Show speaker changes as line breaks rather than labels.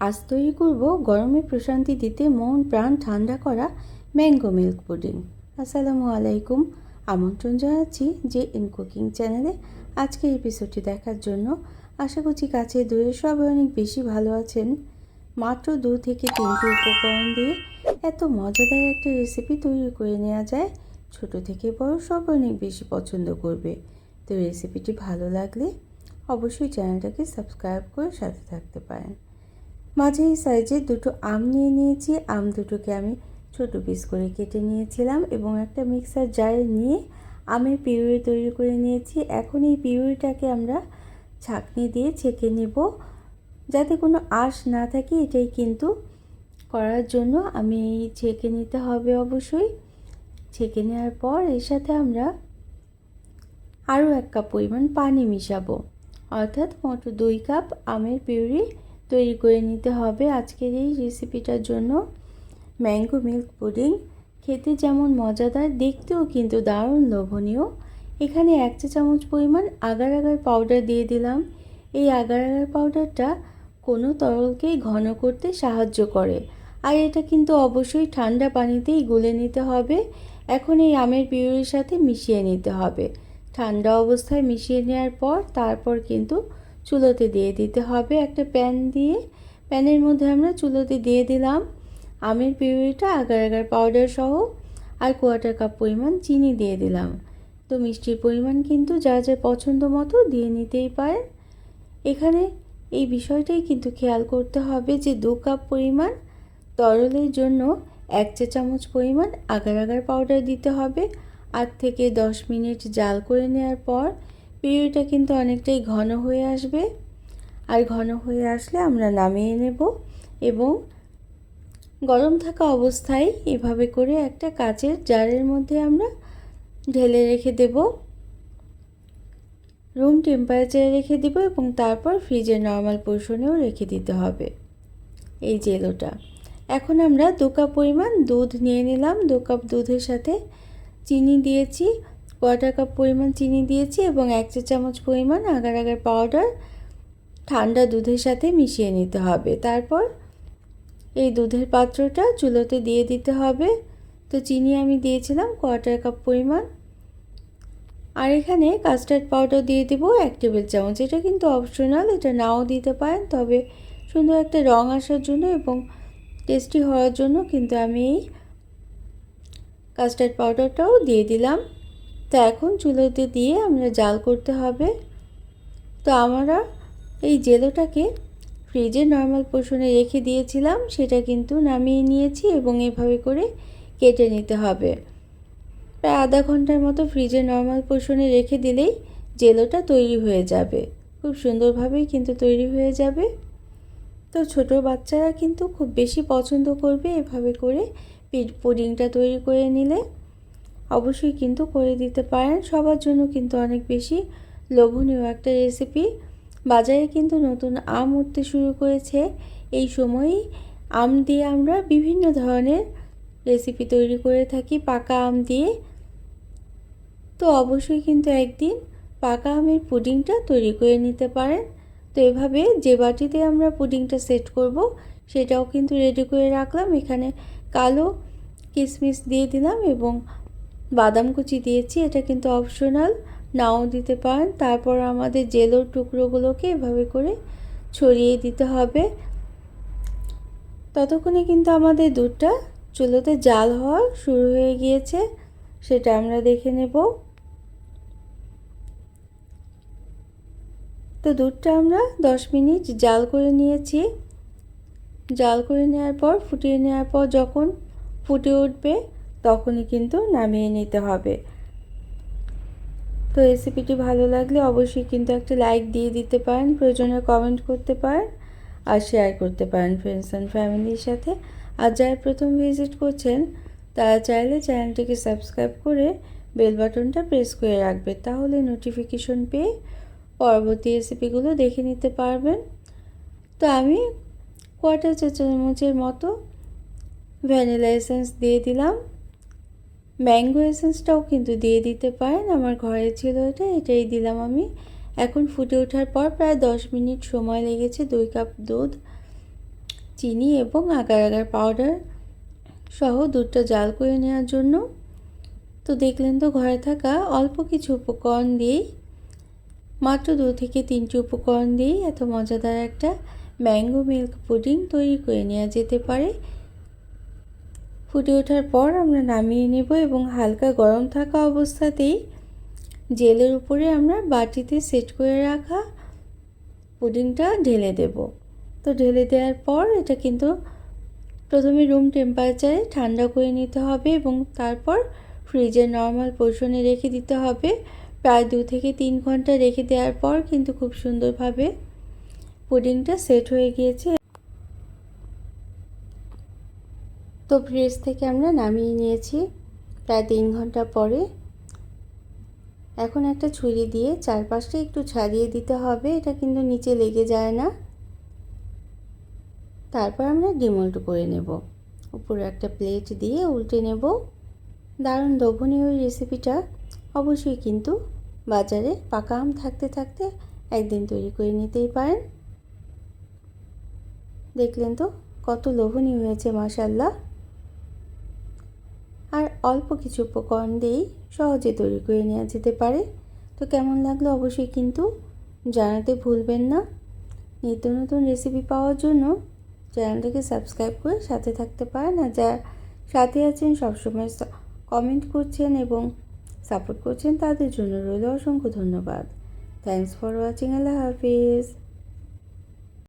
আজ তৈরি করব গরমে প্রশান্তি দিতে মন প্রাণ ঠান্ডা করা ম্যাঙ্গো মিল্ক পুডিং। আসসালামু আলাইকুম, আমন্ত্রণ জানাচ্ছি যে ইন কুকিং চ্যানেলে আজকের এপিসোডটি দেখার জন্য। আশা করছি কাছে দূরে সবাই অনেক বেশি ভালো আছেন। মাত্র 2 থেকে 3টি উপকরণ দিয়ে এত মজাদার একটা রেসিপি তৈরি করে নেওয়া যায়, ছোট থেকে বড় সবাই অনেক বেশি পছন্দ করবে। তো রেসিপিটি ভালো লাগলে অবশ্যই চ্যানেলটাকে সাবস্ক্রাইব করে সাথে থাকতে পারেন। মাঝারি সাইজের দুটো আম নিয়ে নিয়েছি। আম দুটোকে আমি ছোট পিস করে কেটে নিয়েছিলাম এবং একটা মিক্সার জারে নিয়ে আমের পিউরি তৈরি করে নিয়েছি। এখন এই পিউরিটাকে আমরা ছাঁকনি দিয়ে ছেঁকে নেব, যাতে কোনো আঁশ না থাকে। এটাই কিন্তু করার জন্য আমি ছেঁকে নিতে হবে অবশ্যই। ছেঁকে নেওয়ার পর এর সাথে আমরা আরও 1 কাপ পরিমাণ পানি মিশাবো, অর্থাৎ মোট 2 কাপ আমের পিউরি তৈরি করে নিতে হবে আজকের এই রেসিপিটার জন্য। ম্যাঙ্গো মিল্ক পুডিং খেতে যেমন মজাদার, দেখতেও কিন্তু দারুণ লোভনীয়। এখানে 1 চা চামচ পরিমাণ আগার আগার পাউডার দিয়ে দিলাম। এই আগার আগার পাউডারটা কোনো তরলকেই ঘন করতে সাহায্য করে, আর এটা কিন্তু অবশ্যই ঠান্ডা পানিতেই গুলে নিতে হবে। এখন এই আমের পিউরির সাথে মিশিয়ে নিতে হবে। ঠান্ডা অবস্থায় মিশিয়ে নেওয়ার পর তারপর কিন্তু চুলোতে দিয়ে দিতে হবে। একটা প্যান দিয়ে প্যানের মধ্যে আমরা চুলোতে দিয়ে দিলাম আমের পিউরিটা, আগার আগার পাউডার সহ, আর 1/4 কাপ পরিমাণ চিনি দিয়ে দিলাম। তো মিষ্টির পরিমাণ কিন্তু যা যা পছন্দ মতো দিয়ে নিতেই পারেন। এখানে এই বিষয়টাই কিন্তু খেয়াল করতে হবে যে 2 কাপ পরিমাণ তরলের জন্য 1 চা চামচ পরিমাণ আগার আগার পাউডার দিতে হবে। 8 থেকে 10 মিনিট জাল করে নেওয়ার পর পিউরিটা কিন্তু অনেকটাই ঘন হয়ে আসবে, আর ঘন হয়ে আসলে আমরা নামিয়ে নেব এবং গরম থাকা অবস্থায় এভাবে করে একটা কাচের জারের মধ্যে আমরা ঢেলে রেখে দেব। রুম টেম্পারেচারে রেখে দেব এবং তারপর ফ্রিজের নর্মাল পোর্শনেও রেখে দিতে হবে এই জেলোটা। এখন আমরা 2 কাপ পরিমাণ দুধ নিয়ে নিলাম। 2 কাপ দুধের সাথে চিনি দিয়েছি, 1/4 কাপ পরিমাণ চিনি দিয়েছি এবং 1 চা চামচ পরিমাণ আগার আগার পাউডার ঠান্ডা দুধের সাথে মিশিয়ে নিতে হবে। তারপর এই দুধের পাত্রটা চুলোতে দিয়ে দিতে হবে। তো চিনি আমি দিয়েছিলাম 1/4 কাপ পরিমাণ, আর এখানে কাস্টার্ড পাউডার দিয়ে দেব 1 টেবিল চামচ। এটা কিন্তু অপশনাল, এটা নাও দিতে পারেন, তবে সুন্দর একটা রং আসার জন্য এবং টেস্টি হওয়ার জন্য কিন্তু আমি এই কাস্টার্ড পাউডারটাও দিয়ে দিলাম। তো এখন চুলোতে দিয়ে আমরা জাল করতে হবে। তো আমরা এই জেলোটাকে ফ্রিজে নর্মাল পোর্শনে রেখে দিয়েছিলাম, সেটা কিন্তু নামিয়ে নিয়েছি এবং এভাবে করে কেটে নিতে হবে। প্রায় আধা ঘন্টার মতো ফ্রিজে নর্মাল পোর্শনে রেখে দিলেই জেলোটা তৈরি হয়ে যাবে। খুব সুন্দরভাবেই কিন্তু তৈরি হয়ে যাবে। তো ছোট বাচ্চারা কিন্তু খুব বেশি পছন্দ করবে এভাবে করে পুডিংটা তৈরি করে নিলে। অবশ্যই কিন্তু করে দিতে পারেন, সবার জন্য কিন্তু অনেক বেশি লোভনীয় একটা রেসিপি। বাজারে কিন্তু নতুন আম উঠতে শুরু করেছে। এই সময়ই আম দিয়ে আমরা বিভিন্ন ধরনের রেসিপি তৈরি করে থাকি পাকা আম দিয়ে। তো অবশ্যই কিন্তু একদিন পাকা আমের পুডিংটা তৈরি করে নিতে পারেন। তো এভাবে যে বাটিতে আমরা পুডিংটা সেট করব সেটাও কিন্তু রেডি করে রাখলাম। এখানে কালো কিশমিশ দিয়ে দিলাম এবং বাদাম কুচি দিয়েছি, এটা কিন্তু অপশনাল, নাও দিতে পারেন। তারপর আমাদের জেলোর টুকরোগুলোকে এভাবে করে ছড়িয়ে দিতে হবে। ততক্ষণে কিন্তু আমাদের দুধটা চুলোতে জাল হওয়া শুরু হয়ে গিয়েছে, সেটা আমরা দেখে নেব। তো দুধটা আমরা 10 মিনিট জাল করে নিয়েছি। জাল করে নেওয়ার পর ফুটিয়ে নেওয়ার পর যখন ফুটে উঠবে তখনই কিন্তু নামিয়ে নিতে হবে। তো রেসিপিটি ভালো লাগলে অবশ্যই কিন্তু একটা লাইক দিয়ে দিতে পারেন, প্রয়োজনে কমেন্ট করতে পারেন আর শেয়ার করতে পারেন ফ্রেন্ডস অ্যান্ড ফ্যামিলির সাথে। আর যারা প্রথম ভিজিট করছেন তারা চাইলে চ্যানেলটিকে সাবস্ক্রাইব করে বেল বাটনটা প্রেস করে রাখবে, তাহলে নোটিফিকেশন পেয়ে পরবর্তী রেসিপিগুলো দেখে নিতে পারবেন। তো আমি 1/4 চা চামচের মতো ভ্যানিলা এসেন্স দিয়ে দিলাম। ম্যাঙ্গো এসেন্সটাও কিন্তু দিয়ে দিতে পারেন, আমার ঘরে ছিল এটাই দিলাম আমি। এখন ফুটে ওঠার পর প্রায় 10 মিনিট সময় লেগেছে। 2 কাপ দুধ চিনি এবং আগার আগার পাউডার সহ দুধটা জাল করে নেওয়ার জন্য। তো দেখলেন তো ঘরে থাকা অল্প কিছু উপকরণ দিয়েই, মাত্র 2 থেকে 3টি উপকরণ দিয়েই এত মজাদার একটা ম্যাঙ্গো মিল্ক পুডিং তৈরি করে নেওয়া যেতে পারে। ফুটে ওঠার পর আমরা নামিয়ে নেব এবং হালকা গরম থাকা অবস্থাতেই জেলের উপরে আমরা বাটিতে সেট করে রাখা পুডিংটা ঢেলে দেব। তো ঢেলে দেওয়ার পর এটা কিন্তু প্রথমে রুম টেম্পারেচারে ঠান্ডা করে নিতে হবে এবং তারপর ফ্রিজের নর্মাল পোর্শনে রেখে দিতে হবে। প্রায় 2 থেকে 3 ঘন্টা রেখে দেওয়ার পর কিন্তু খুব সুন্দরভাবে পুডিংটা সেট হয়ে গিয়েছে। তো ফ্রিজ থেকে আমরা নামিয়ে নিয়েছি প্রায় 3 ঘন্টা পরে। এখন একটা ছুরি দিয়ে চারপাশটা একটু ছাড়িয়ে দিতে হবে, এটা কিন্তু নিচে লেগে যায় না। তারপর আমরা ডিমোল্ড করে নেব। উপরে একটা প্লেট দিয়ে উল্টে নেব। দারুণ লোভনীয় এই রেসিপিটা অবশ্যই কিন্তু বাজারে পাকা আম থাকতে থাকতে একদিন তৈরি করে নিতেই পারেন। দেখলেন তো কত লোভনীয় হয়েছে মাশাআল্লাহ। আর অল্প কিছু উপকরণ দিয়েই সহজে তৈরি করে নেওয়া যেতে পারে। তো কেমন লাগলো অবশ্যই কিন্তু জানাতে ভুলবেন না। নিত্য নতুন রেসিপি পাওয়ার জন্য চ্যানেলটাকে সাবস্ক্রাইব করে সাথে থাকতে পারেন। আর যারা সাথে আছেন, সবসময় কমেন্ট করছেন এবং সাপোর্ট করছেন, তাদের জন্য রইল অসংখ্য ধন্যবাদ। Thanks for watching. Allah Hafiz.